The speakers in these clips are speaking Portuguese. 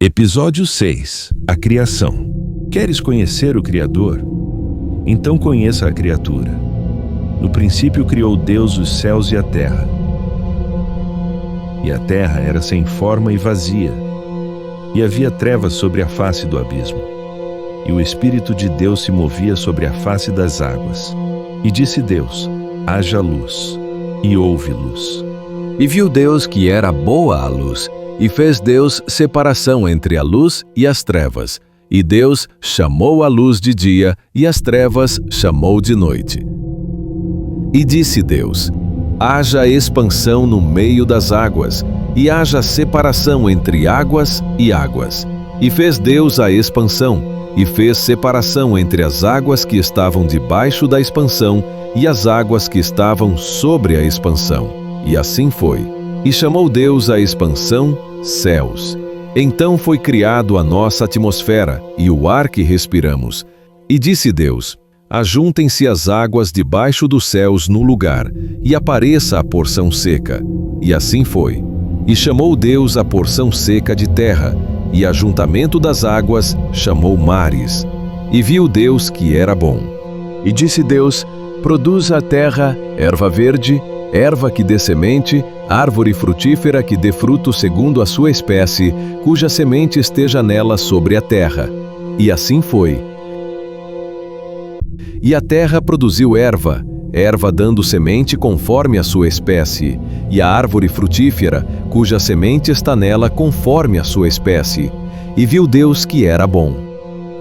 Episódio 6. A Criação. Queres conhecer o Criador? Então conheça a criatura. No princípio criou Deus os céus e a terra. E a terra era sem forma e vazia, e havia trevas sobre a face do abismo. E o Espírito de Deus se movia sobre a face das águas. E disse Deus: haja luz. E houve luz. E viu Deus que era boa a luz, e fez Deus separação entre a luz e as trevas. E Deus chamou a luz de dia, e as trevas chamou de noite. E disse Deus: haja expansão no meio das águas, e haja separação entre águas e águas. E fez Deus a expansão, e fez separação entre as águas que estavam debaixo da expansão e as águas que estavam sobre a expansão. E assim foi. E chamou Deus a expansão céus. Então foi criado a nossa atmosfera e o ar que respiramos. E disse Deus: ajuntem-se as águas debaixo dos céus no lugar, e apareça a porção seca. E assim foi. E chamou Deus a porção seca de terra, e ajuntamento das águas chamou mares. E viu Deus que era bom. E disse Deus: produza a terra erva verde, erva que dê semente, árvore frutífera que dê fruto segundo a sua espécie, cuja semente esteja nela sobre a terra. E assim foi. E a terra produziu erva, erva dando semente conforme a sua espécie, e a árvore frutífera, cuja semente está nela conforme a sua espécie. E viu Deus que era bom.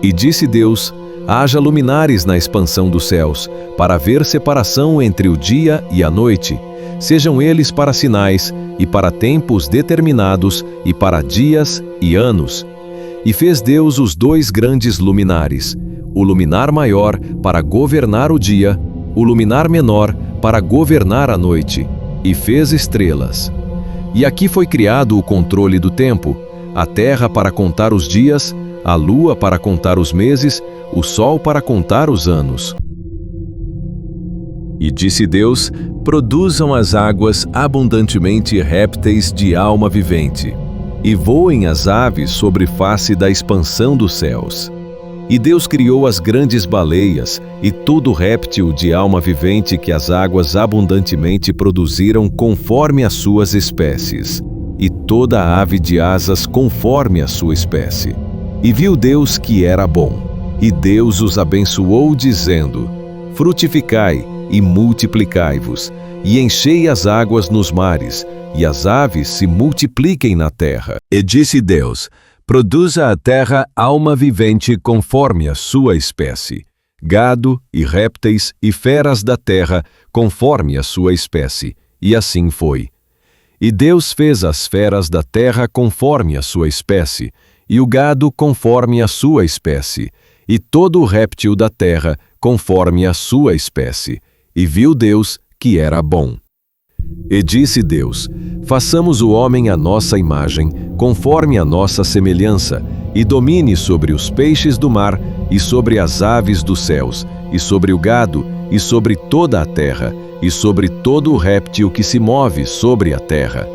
E disse Deus: haja luminares na expansão dos céus, para haver separação entre o dia e a noite. Sejam eles para sinais, e para tempos determinados, e para dias e anos. E fez Deus os dois grandes luminares, o luminar maior para governar o dia, o luminar menor para governar a noite, e fez estrelas. E aqui foi criado o controle do tempo, a terra para contar os dias, a lua para contar os meses, o sol para contar os anos. E disse Deus: produzam as águas abundantemente répteis de alma vivente, e voem as aves sobre face da expansão dos céus. E Deus criou as grandes baleias, e todo réptil de alma vivente que as águas abundantemente produziram conforme as suas espécies, e toda ave de asas conforme a sua espécie. E viu Deus que era bom. E Deus os abençoou, dizendo: frutificai, e multiplicai-vos, e enchei as águas nos mares, e as aves se multipliquem na terra. E disse Deus: produza a terra alma vivente conforme a sua espécie, gado e répteis e feras da terra conforme a sua espécie. E assim foi. E Deus fez as feras da terra conforme a sua espécie, e o gado conforme a sua espécie, e todo o réptil da terra conforme a sua espécie. E viu Deus que era bom. E disse Deus: façamos o homem à nossa imagem, conforme a nossa semelhança, e domine sobre os peixes do mar, e sobre as aves dos céus, e sobre o gado, e sobre toda a terra, e sobre todo o réptil que se move sobre a terra.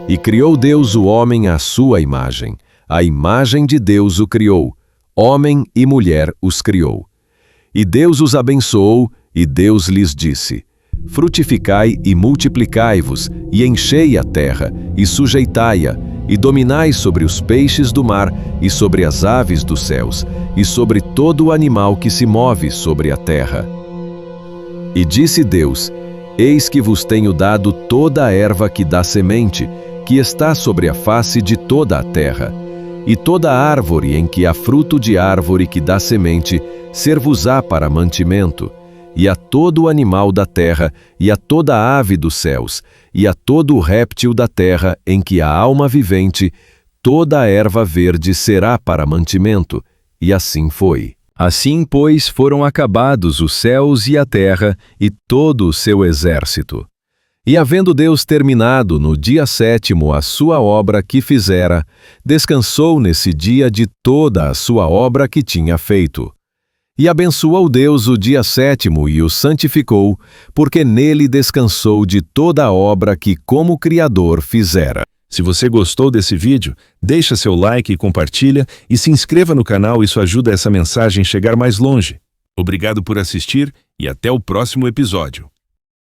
E criou Deus o homem à sua imagem, a imagem de Deus o criou, homem e mulher os criou. E Deus os abençoou, e Deus lhes disse: frutificai e multiplicai-vos, e enchei a terra, e sujeitai-a, e dominai sobre os peixes do mar, e sobre as aves dos céus, e sobre todo o animal que se move sobre a terra. E disse Deus: eis que vos tenho dado toda a erva que dá semente, que está sobre a face de toda a terra, e toda árvore em que há fruto de árvore que dá semente, ser-vos-á para mantimento, e a todo o animal da terra, e a toda ave dos céus, e a todo o réptil da terra em que há alma vivente, toda a erva verde será para mantimento. E assim foi. Assim, pois, foram acabados os céus e a terra, e todo o seu exército. E havendo Deus terminado no dia 7º a sua obra que fizera, descansou nesse dia de toda a sua obra que tinha feito. E abençoou Deus o dia 7º e o santificou, porque nele descansou de toda a obra que como Criador fizera. Se você gostou desse vídeo, deixa seu like e compartilha, e se inscreva no canal, isso ajuda essa mensagem a chegar mais longe. Obrigado por assistir e até o próximo episódio.